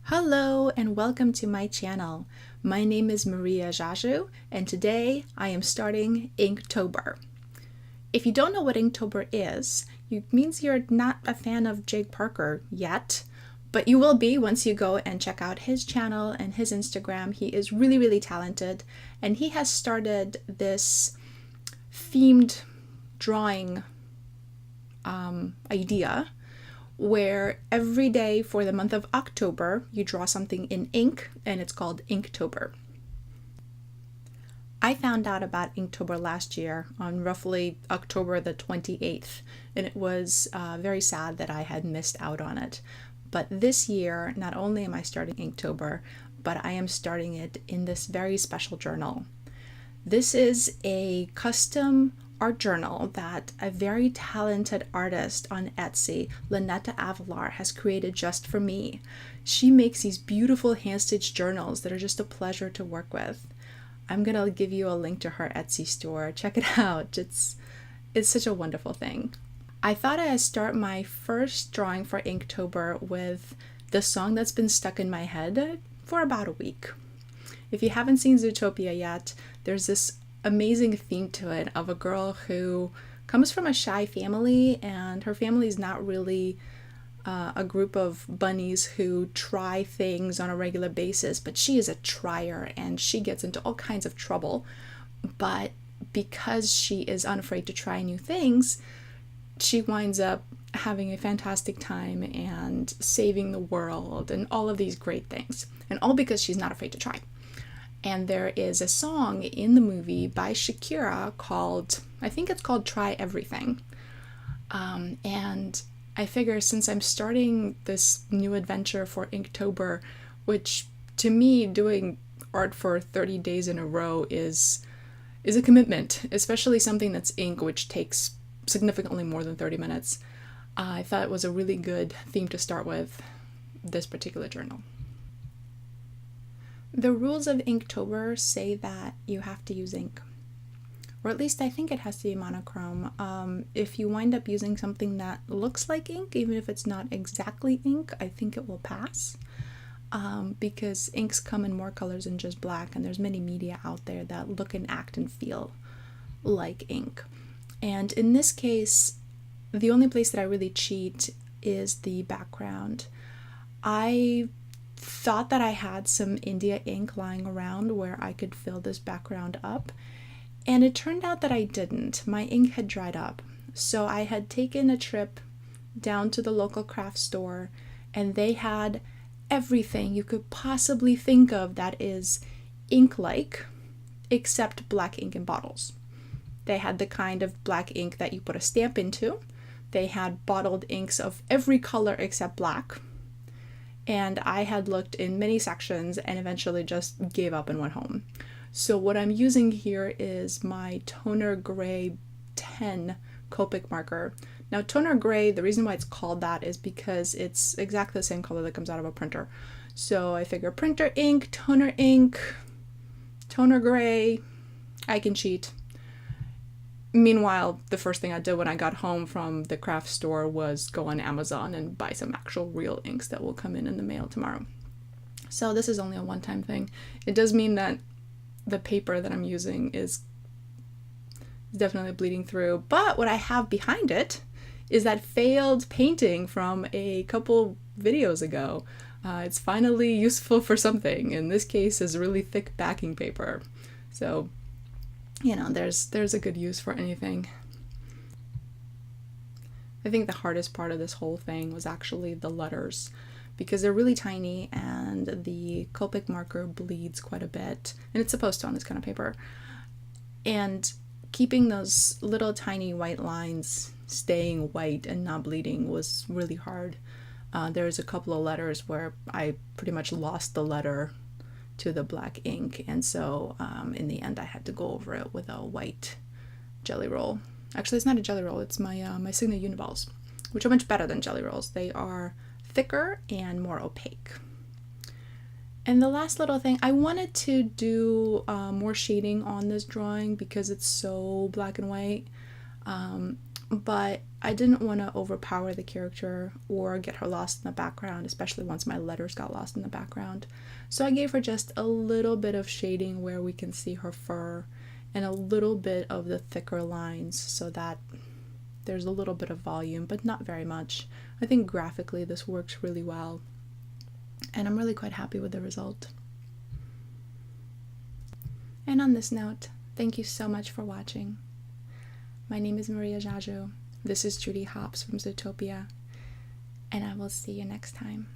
Hello and welcome to my channel. My name is Maria Jaju and today I am starting Inktober. If you don't know what Inktober is, it means you're not a fan of Jake Parker yet, but you will be once you go and check out his channel and his Instagram. He is really talented and he has started this themed drawing idea where every day for the month of October you draw something in ink and it's called Inktober. I found out about Inktober last year on roughly October the 28th, and it was very sad that I had missed out on it. But this year, not only am I starting Inktober, but I am starting it in this very special journal. This is a custom art journal that a very talented artist on Etsy, Lynetta Avalar, has created just for me. She makes these beautiful hand-stitched journals that are just a pleasure to work with. I'm gonna give you a link to her Etsy store. Check it out. It's such a wonderful thing. I thought I'd start my first drawing for Inktober with the song that's been stuck in my head for about a week. If you haven't seen Zootopia yet, there's this amazing theme to it of a girl who comes from a shy family, and her family is not really a group of bunnies who try things on a regular basis, but she is a trier and she gets into all kinds of trouble. But because she is unafraid to try new things, she winds up having a fantastic time and saving the world and all of these great things, and all because she's not afraid to try. And there is a song in the movie by Sakura called, I think it's called Try Everything. And I figure since I'm starting this new adventure for Inktober, which to me doing art for 30 days in a row is a commitment, especially something that's ink, which takes significantly more than 30 minutes. I thought it was a really good theme to start with this particular journal. The rules of Inktober say that you have to use ink, or at least I think it has to be monochrome. If you wind up using something that looks like ink, even if it's not exactly ink, I think it will pass, because inks come in more colors than just black, and there's many media out there that look and act and feel like ink. And in this case, the only place that I really cheat is the background. I thought that I had some India ink lying around where I could fill this background up, and it turned out that I didn't. My ink had dried up. So I had taken a trip down to the local craft store, and they had everything you could possibly think of that is ink-like, except black ink in bottles. They had the kind of black ink that you put a stamp into. They had bottled inks of every color except black. And I had looked in many sections and eventually just gave up and went home. So what I'm using here is my Toner Gray 10 Copic marker. Now Toner Gray, the reason why it's called that is because it's exactly the same color that comes out of a printer. So I figure printer ink, Toner Gray, I can cheat. Meanwhile, the first thing I did when I got home from the craft store was go on Amazon and buy some actual real inks that will come in the mail tomorrow. So this is only a one-time thing. It does mean that the paper that I'm using is definitely bleeding through, but what I have behind it is that failed painting from a couple videos ago. It's finally useful for something. In this case, is really thick backing paper. So you know, there's a good use for anything. I think the hardest part of this whole thing was actually the letters, because they're really tiny and the Copic marker bleeds quite a bit, and it's supposed to on this kind of paper. And keeping those little tiny white lines staying white and not bleeding was really hard. There's a couple of letters where I pretty much lost the letter to the black ink, and so in the end I had to go over it with a white jelly roll. Actually, it's not a jelly roll, it's my my Sigma Uniballs, which are much better than jelly rolls. They are thicker and more opaque. And the last little thing, I wanted to do more shading on this drawing because it's so black and white, but I didn't want to overpower the character or get her lost in the background, especially once my letters got lost in the background. So I gave her just a little bit of shading where we can see her fur and a little bit of the thicker lines so that there's a little bit of volume, but not very much. I think graphically this works really well, and I'm really quite happy with the result. And on this note, thank you so much for watching. My name is Maria Jajo. This is Judy Hops from Zootopia, and I will see you next time.